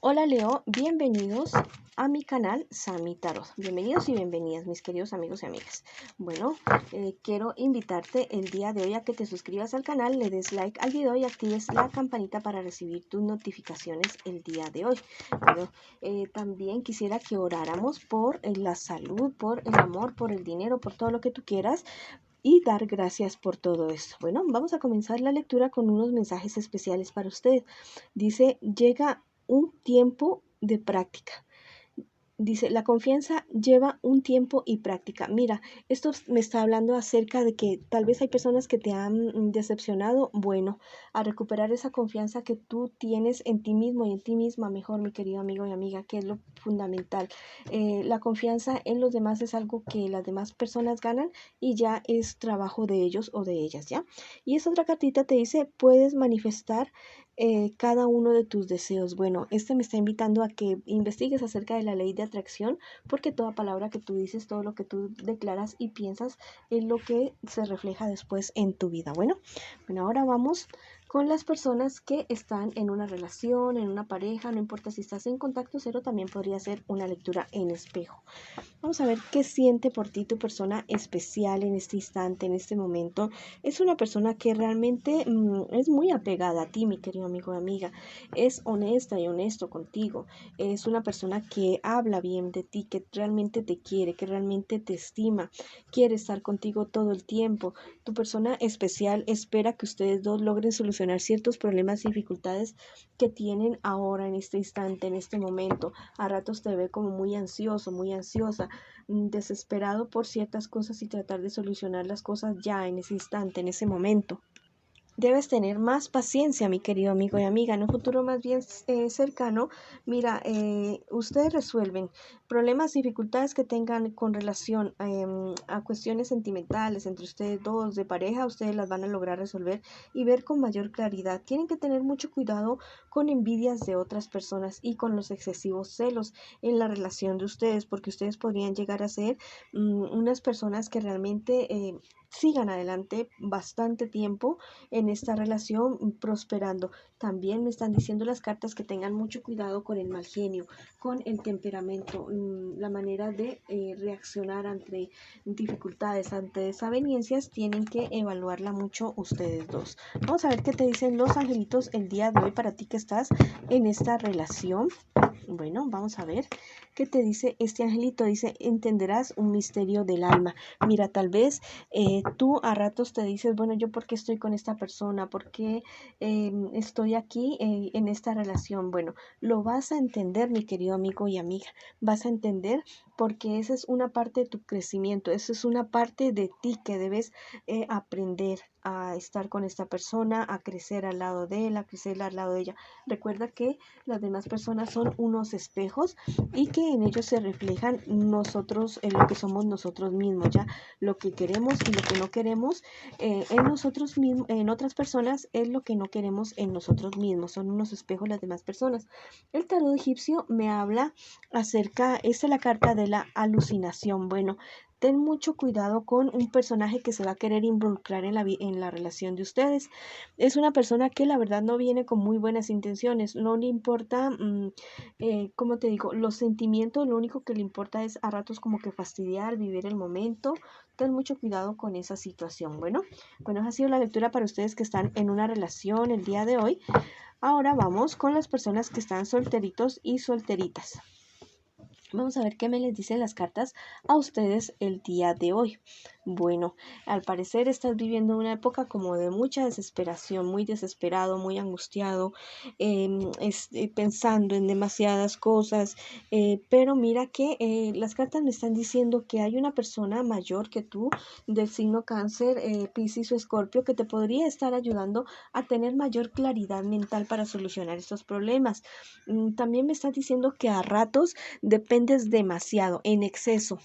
Hola Leo, bienvenidos a mi canal Sami Tarot. Bienvenidos y bienvenidas mis queridos amigos y amigas. Bueno, quiero invitarte el día de hoy a que te suscribas al canal, le des like al video y actives la campanita para recibir tus notificaciones el día de hoy. Bueno, también quisiera que oráramos por la salud, por el amor, por el dinero, por todo lo que tú quieras, y dar gracias por todo esto. Bueno, vamos a comenzar la lectura con unos mensajes especiales para usted. Dice, llega un tiempo de práctica. Dice, la confianza lleva un tiempo y práctica. Mira, esto me está hablando acerca de que tal vez hay personas que te han decepcionado. Bueno, a recuperar esa confianza que tú tienes en ti mismo y en ti misma, mejor, mi querido amigo y amiga, que es lo fundamental. La confianza en los demás es algo que las demás personas ganan y ya es trabajo de ellos o de ellas, ¿ya? Y esa otra cartita te dice, puedes manifestar cada uno de tus deseos. Bueno, este me está invitando a que investigues acerca de la ley de atracción, porque toda palabra que tú dices, todo lo que tú declaras y piensas es lo que se refleja después en tu vida. Bueno, ahora vamos con las personas que están en una relación, en una pareja, no importa si estás en contacto cero, también podría ser una lectura en espejo. Vamos a ver qué siente por ti tu persona especial en este instante, en este momento. Es una persona que realmente es muy apegada a ti, mi querido amigo o amiga. Es honesta y honesto contigo. Es una persona que habla bien de ti, que realmente te quiere, que realmente te estima. Quiere estar contigo todo el tiempo. Tu persona especial espera que ustedes dos logren solucionar ciertos problemas y dificultades que tienen ahora, en este instante, en este momento. A ratos te ve como muy ansioso, muy ansiosa, desesperado por ciertas cosas y tratar de solucionar las cosas ya en ese instante, en ese momento. Debes tener más paciencia, mi querido amigo y amiga. En un futuro más bien cercano, mira, ustedes resuelven problemas, dificultades que tengan con relación a cuestiones sentimentales entre ustedes dos, de pareja, ustedes las van a lograr resolver y ver con mayor claridad. Tienen que tener mucho cuidado con envidias de otras personas y con los excesivos celos en la relación de ustedes, porque ustedes podrían llegar a ser unas personas que realmente sigan adelante bastante tiempo en esta relación prosperando. También me están diciendo las cartas que tengan mucho cuidado con el mal genio, con el temperamento, la manera de reaccionar ante dificultades, ante desavenencias, tienen que evaluarla mucho ustedes dos. Vamos a ver qué te dicen los angelitos el día de hoy para ti que estás en esta relación. Bueno, vamos a ver qué te dice este angelito. Dice, entenderás un misterio del alma. Mira, tal vez tú a ratos te dices, bueno, ¿yo por qué estoy con esta persona? ¿Por qué estoy aquí en esta relación? Bueno, lo vas a entender, mi querido amigo y amiga. Vas a entender porque esa es una parte de tu crecimiento. Esa es una parte de ti que debes aprender a estar con esta persona, a crecer al lado de él, a crecer al lado de ella. Recuerda que las demás personas son unos espejos y que en ellos se reflejan nosotros, en lo que somos nosotros mismos, ya lo que queremos y lo que no queremos en nosotros mismos, en otras personas, es lo que no queremos en nosotros mismos. Son unos espejos las demás personas. El tarot egipcio me habla acerca, esta es la carta de la alucinación. Bueno, ten mucho cuidado con un personaje que se va a querer involucrar en la relación de ustedes. Es una persona que la verdad no viene con muy buenas intenciones, no le importa, ¿cómo te digo? Los sentimientos, lo único que le importa es a ratos como que fastidiar, vivir el momento. Ten mucho cuidado con esa situación. Bueno, esa ha sido la lectura para ustedes que están en una relación el día de hoy. Ahora vamos con las personas que están solteritos y solteritas. Vamos a ver qué me les dicen las cartas a ustedes el día de hoy. Bueno, al parecer estás viviendo una época como de mucha desesperación, muy desesperado, muy angustiado, pensando en demasiadas cosas, pero mira que las cartas me están diciendo que hay una persona mayor que tú del signo Cáncer, Piscis o Escorpio que te podría estar ayudando a tener mayor claridad mental para solucionar estos problemas. También me estás diciendo que a ratos dependes demasiado, en exceso,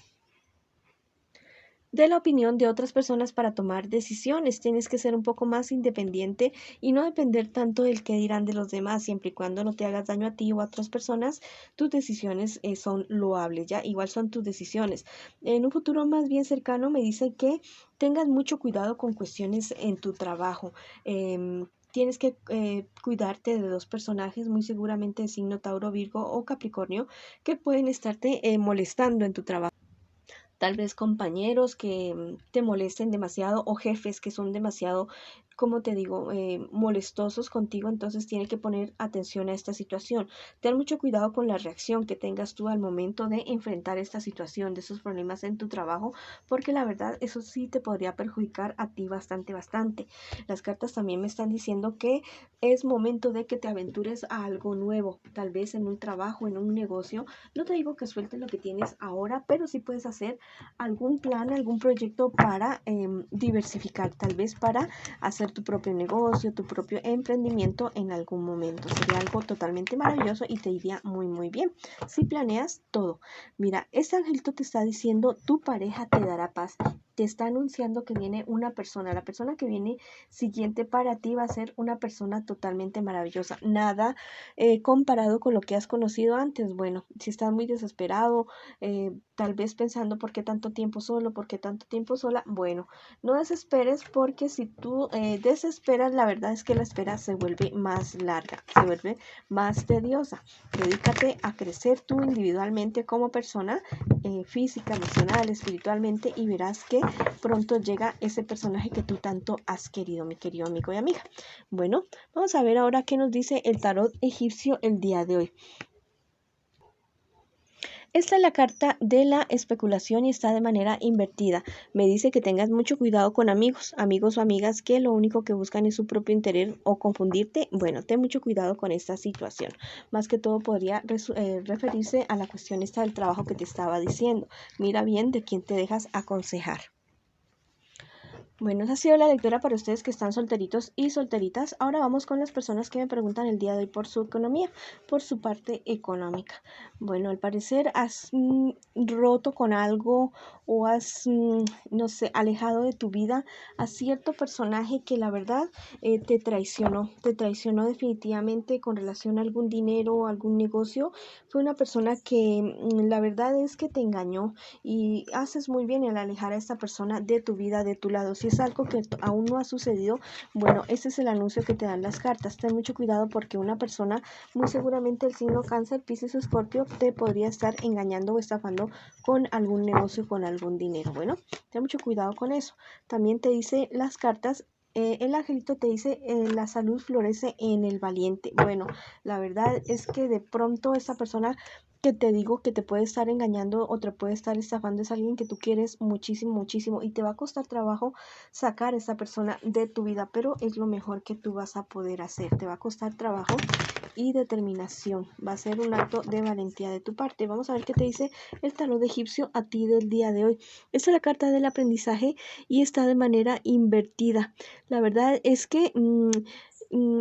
de la opinión de otras personas para tomar decisiones. Tienes que ser un poco más independiente y no depender tanto del que dirán de los demás, siempre y cuando no te hagas daño a ti o a otras personas. Tus decisiones son loables, ya igual son tus decisiones. En un futuro más bien cercano me dice que tengas mucho cuidado con cuestiones en tu trabajo. tienes que cuidarte de dos personajes, muy seguramente de signo Tauro, Virgo o Capricornio, que pueden estarte molestando en tu trabajo. Tal vez compañeros que te molesten demasiado o jefes que son demasiado, como te digo, molestosos contigo, entonces tienes que poner atención a esta situación. Ten mucho cuidado con la reacción que tengas tú al momento de enfrentar esta situación, de esos problemas en tu trabajo, porque la verdad eso sí te podría perjudicar a ti bastante, bastante. Las cartas también me están diciendo que es momento de que te aventures a algo nuevo, tal vez en un trabajo, en un negocio. No te digo que sueltes lo que tienes ahora, pero sí puedes hacer algún plan, algún proyecto para diversificar, tal vez para hacer tu propio negocio, tu propio emprendimiento en algún momento. Sería algo totalmente maravilloso y te iría muy, muy bien si planeas todo. Mira, este angelito te está diciendo, tu pareja te dará paz. Te está anunciando que viene una persona. La persona que viene siguiente para ti va a ser una persona totalmente maravillosa. Nada comparado con lo que has conocido antes. Bueno, si estás muy desesperado, tal vez pensando por qué tanto tiempo solo, por qué tanto tiempo sola, bueno, no desesperes, porque si tú desesperas, la verdad es que la espera se vuelve más larga, se vuelve más tediosa. Dedícate a crecer tú individualmente como persona, física, emocional, espiritualmente, y verás que pronto llega ese personaje que tú tanto has querido, mi querido amigo y amiga. Bueno, vamos a ver ahora qué nos dice el tarot egipcio el día de hoy. Esta es la carta de la especulación y está de manera invertida. Me dice que tengas mucho cuidado con amigos o amigas que lo único que buscan es su propio interés o confundirte. Bueno, ten mucho cuidado con esta situación. Más que todo podría referirse a la cuestión esta del trabajo que te estaba diciendo. Mira bien de quién te dejas aconsejar. Bueno, esa ha sido la lectura para ustedes que están solteritos y solteritas. Ahora vamos con las personas que me preguntan el día de hoy por su economía, por su parte económica. Bueno, al parecer has roto con algo o has, no sé, alejado de tu vida a cierto personaje que la verdad te traicionó definitivamente con relación a algún dinero o algún negocio. Fue una persona que la verdad es que te engañó, y haces muy bien en alejar a esta persona de tu vida, de tu lado. Si es algo que aún no ha sucedido, bueno, ese es el anuncio que te dan las cartas. Ten mucho cuidado, porque una persona, muy seguramente el signo Cáncer, Piscis o Escorpio, te podría estar engañando o estafando con algún negocio, con algún dinero. Bueno, ten mucho cuidado con eso. También te dice las cartas, el angelito te dice, la salud florece en el valiente. Bueno, la verdad es que de pronto esa persona que te digo que te puede estar engañando o te puede estar estafando es alguien que tú quieres muchísimo, muchísimo, y te va a costar trabajo sacar a esa persona de tu vida, pero es lo mejor que tú vas a poder hacer. Te va a costar trabajo y determinación. Va a ser un acto de valentía de tu parte. Vamos a ver qué te dice el tarot egipcio a ti del día de hoy. Esta es la carta del aprendizaje y está de manera invertida. La verdad es que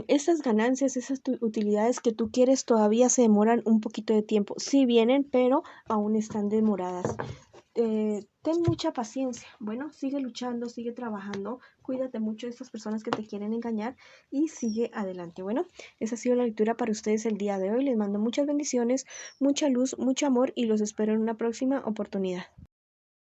estas ganancias, esas utilidades que tú quieres todavía se demoran un poquito de tiempo. Sí vienen, pero aún están demoradas. Ten mucha paciencia. Bueno, sigue luchando, sigue trabajando, cuídate mucho de estas personas que te quieren engañar y sigue adelante. Bueno, esa ha sido la lectura para ustedes el día de hoy. Les mando muchas bendiciones, mucha luz, mucho amor, y los espero en una próxima oportunidad.